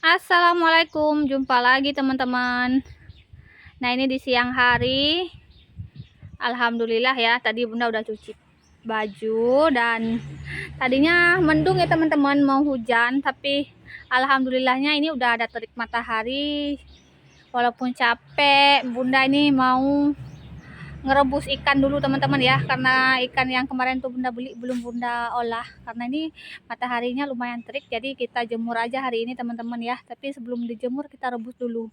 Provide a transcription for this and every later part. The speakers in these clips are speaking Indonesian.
Assalamualaikum, jumpa lagi teman-teman. Nah, ini di siang hari. Alhamdulillah ya, tadi Bunda udah cuci baju dan tadinya mendung ya teman-teman, mau hujan, tapi alhamdulillahnya ini udah ada terik matahari. Walaupun capek, Bunda ini mau ngerebus ikan dulu teman-teman ya, karena ikan yang kemarin tuh Bunda beli belum Bunda olah karena ini mataharinya lumayan terik, jadi kita jemur aja hari ini teman-teman ya. Tapi sebelum dijemur kita rebus dulu.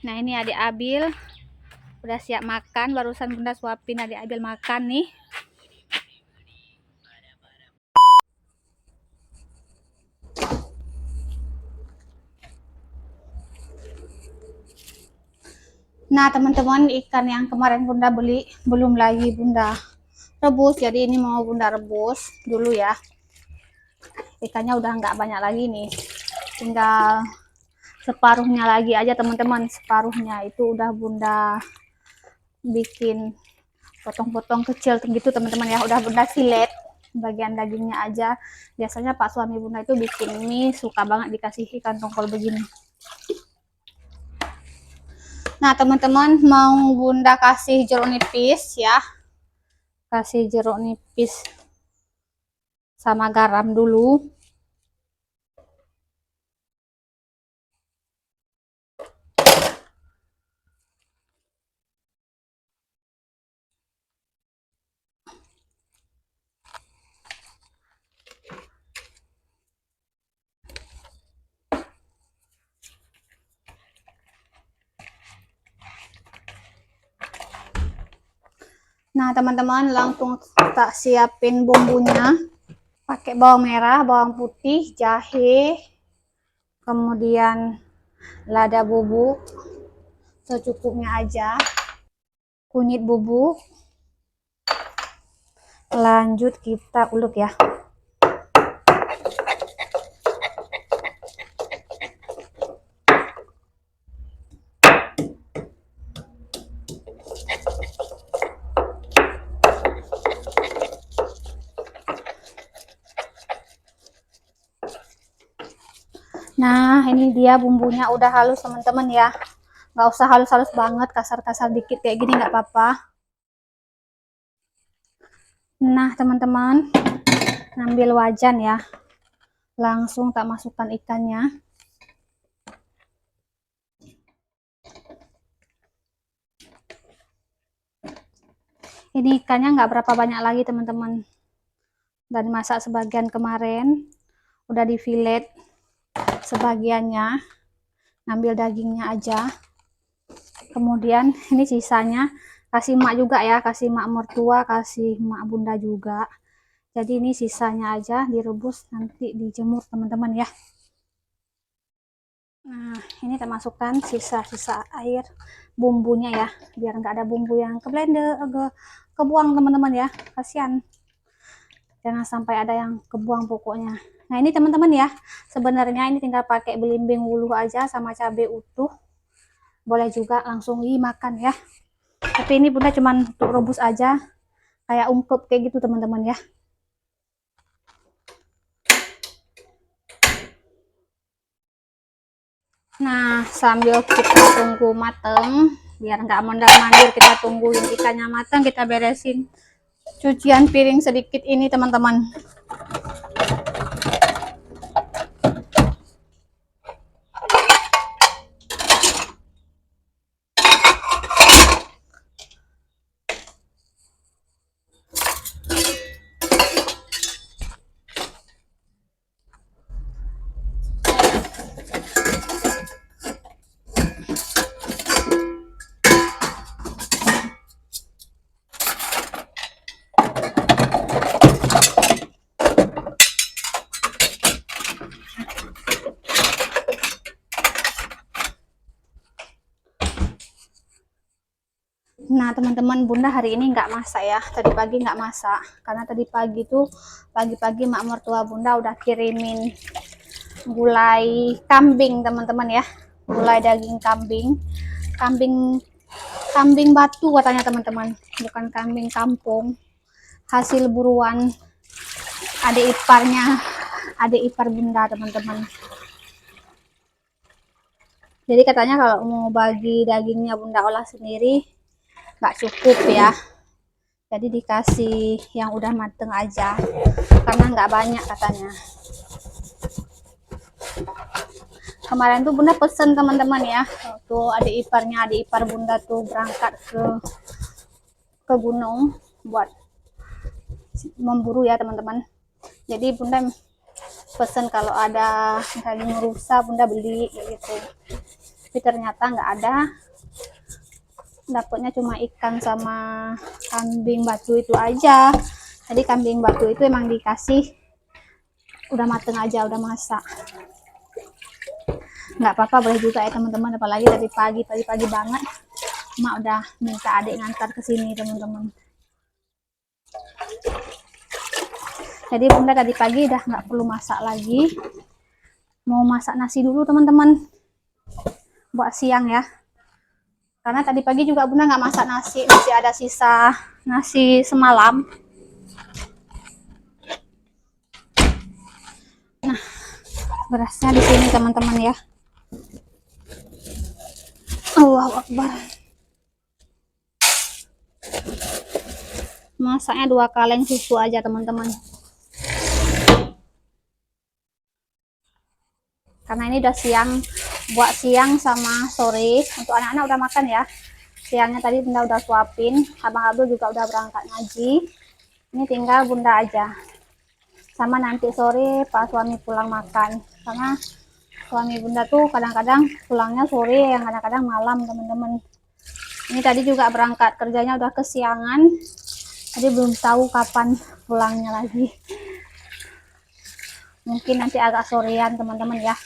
Nah, ini adik Abil udah siap makan, barusan Bunda suapin adik Abil makan nih. Nah, teman-teman, ikan yang kemarin Bunda beli belum lagi Bunda rebus, jadi ini mau Bunda rebus dulu ya. Ikannya udah nggak banyak lagi nih, tinggal separuhnya lagi aja teman-teman. Separuhnya itu udah Bunda bikin potong-potong kecil gitu teman-teman ya, udah Bunda filet bagian dagingnya aja. Biasanya Pak suami Bunda itu bikin mie suka banget dikasih ikan tongkol begini. Nah, teman-teman, mau Bunda kasih jeruk nipis ya. Kasih jeruk nipis sama garam dulu. Nah, teman-teman, langsung tak siapin bumbunya. Pakai bawang merah, bawang putih, jahe, kemudian lada bubuk secukupnya aja, kunyit bubuk. Lanjut kita ulek ya. Nah, ini dia bumbunya udah halus teman-teman ya. Nggak usah halus-halus banget, kasar-kasar dikit kayak gini nggak apa-apa. Nah, teman-teman, ambil wajan ya. Langsung tak masukkan ikannya. Ini ikannya nggak berapa banyak lagi teman-teman. Dan masak sebagian kemarin, udah di filet sebagiannya, ngambil dagingnya aja. Kemudian ini sisanya kasih emak juga ya, kasih emak mertua, kasih emak Bunda juga. Jadi ini sisanya aja direbus, nanti dijemur teman-teman ya. Nah, ini kita masukkan sisa-sisa air bumbunya ya, biar nggak ada bumbu yang ke blender, kebuang teman-teman ya, kasihan. Jangan sampai ada yang kebuang pokoknya. Nah, ini teman-teman ya, sebenarnya ini tinggal pakai belimbing wuluh aja sama cabai utuh. Boleh juga langsung dimakan ya. Tapi ini Bunda cuman untuk rebus aja, kayak ungkep kayak gitu teman-teman ya. Nah, sambil kita tunggu mateng, biar nggak mondar-mandir, kita tungguin ikannya mateng, kita beresin cucian piring sedikit ini teman-teman. Nah, teman-teman, Bunda hari ini nggak masak ya. Tadi pagi nggak masak karena tadi pagi tuh pagi-pagi mak mertua Bunda udah kirimin gulai kambing teman-teman ya, gulai daging kambing, kambing batu katanya teman-teman, bukan kambing kampung, hasil buruan adik iparnya adik ipar bunda teman-teman. Jadi katanya kalau mau bagi dagingnya bunda olah sendiri nggak cukup ya, jadi dikasih yang udah mateng aja karena nggak banyak katanya. Kemarin tuh bunda pesen teman-teman ya, waktu adik ipar bunda tuh berangkat ke gunung buat memburu ya teman-teman. Jadi bunda pesen kalau ada daging rusa bunda beli gitu, tapi ternyata nggak ada, dapatnya cuma ikan sama kambing batu itu aja. Jadi kambing batu itu emang dikasih udah mateng aja, udah masak. Nggak apa-apa, boleh juga ya teman-teman, apalagi dari pagi banget mak udah minta adik ngantar ke sini teman-teman. Jadi bunda tadi pagi udah nggak perlu masak lagi, mau masak nasi dulu teman-teman buat siang ya, karena tadi pagi juga bunda nggak masak nasi, masih ada sisa nasi semalam. Nah, berasnya di sini teman-teman ya. Allahu Akbar. Masaknya 2 kaleng susu aja teman-teman, karena ini udah siang, buat siang sama sore. Untuk anak-anak udah makan ya, siangnya tadi bunda udah suapin, abang Abdul juga udah berangkat ngaji, ini tinggal bunda aja sama nanti sore pas suami pulang makan, karena suami bunda tuh kadang-kadang pulangnya sore, yang kadang-kadang malam teman-teman. Ini tadi juga berangkat kerjanya udah kesiangan, jadi belum tahu kapan pulangnya lagi, mungkin nanti agak sorean teman-teman ya.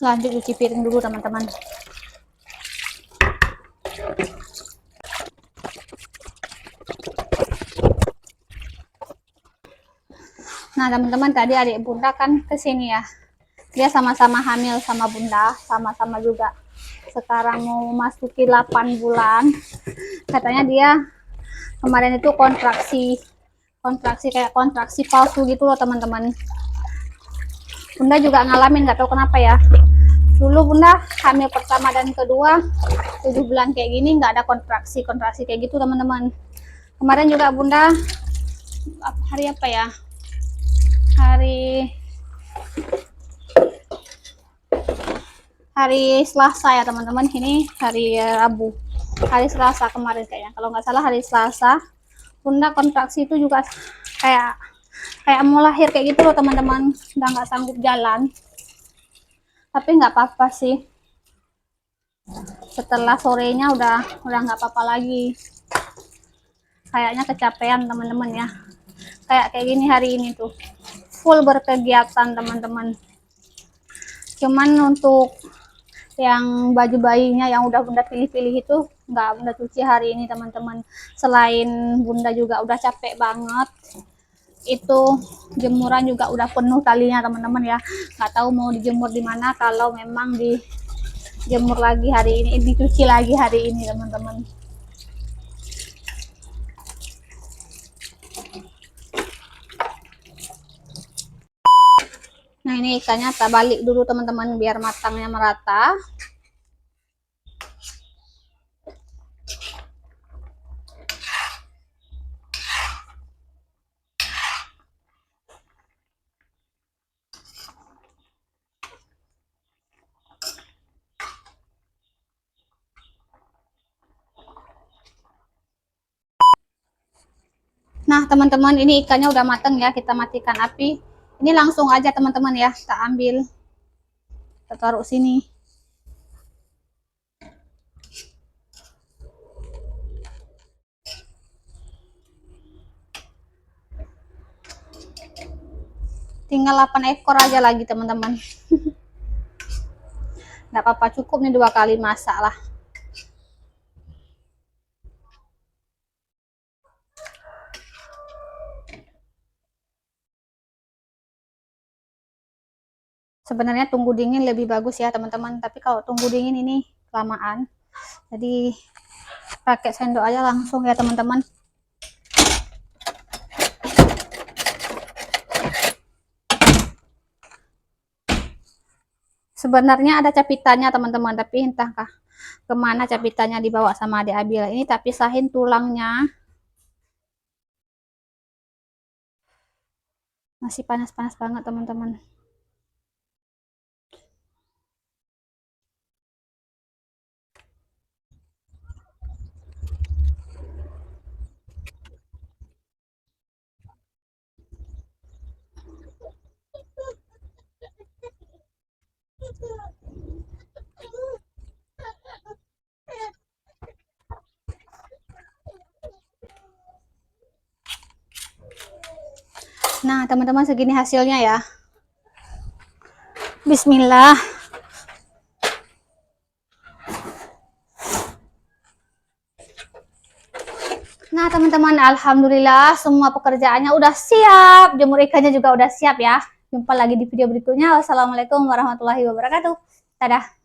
Lanjut cuci piring dulu teman-teman. Nah teman-teman, tadi adik bunda kan kesini ya, dia sama-sama hamil sama bunda, sama-sama juga sekarang mau masuki 8 bulan. Katanya dia kemarin itu kontraksi kayak kontraksi palsu gitu loh teman-teman. Bunda juga ngalamin, nggak tahu kenapa ya, dulu bunda hamil pertama dan kedua 7 bulan kayak gini nggak ada kontraksi kayak gitu teman-teman. Kemarin juga bunda hari apa ya, hari Selasa ya teman-teman, ini hari Rabu, hari Selasa kemarin kayaknya, kalau nggak salah hari Selasa bunda kontraksi itu juga kayak mau lahir kayak gitu loh teman-teman, udah nggak sanggup jalan. Tapi nggak apa-apa sih, setelah sorenya udah nggak apa-apa lagi, kayaknya kecapean teman-teman ya. Kayak gini hari ini tuh full berkegiatan teman-teman. Cuman untuk yang baju bayinya yang udah bunda pilih-pilih itu nggak bunda cuci hari ini teman-teman. Selain bunda juga udah capek banget, itu jemuran juga udah penuh talinya teman-teman ya, nggak tahu mau dijemur di mana kalau memang dijemur lagi hari ini, dicuci lagi hari ini teman-teman. Nah ini ikannya tak balik dulu teman-teman biar matangnya merata. Nah teman-teman, ini ikannya udah matang ya, kita matikan api. Ini langsung aja teman-teman ya, kita ambil, kita taruh sini. Tinggal 8 ekor aja lagi teman-teman. Nggak apa-apa, cukup nih 2 kali masak lah. Sebenarnya tunggu dingin lebih bagus ya teman-teman, tapi kalau tunggu dingin ini kelamaan, jadi pakai sendok aja langsung ya teman-teman. Sebenarnya ada capitannya teman-teman, tapi entahkah kemana capitannya dibawa sama adik Abila. Ini tak pisahin tulangnya, masih panas-panas banget teman-teman. Nah teman-teman, segini hasilnya ya. Bismillah. Nah teman-teman, alhamdulillah semua pekerjaannya udah siap, jemur ikannya juga udah siap ya. Jumpa lagi di video berikutnya. Wassalamualaikum warahmatullahi wabarakatuh. Dadah.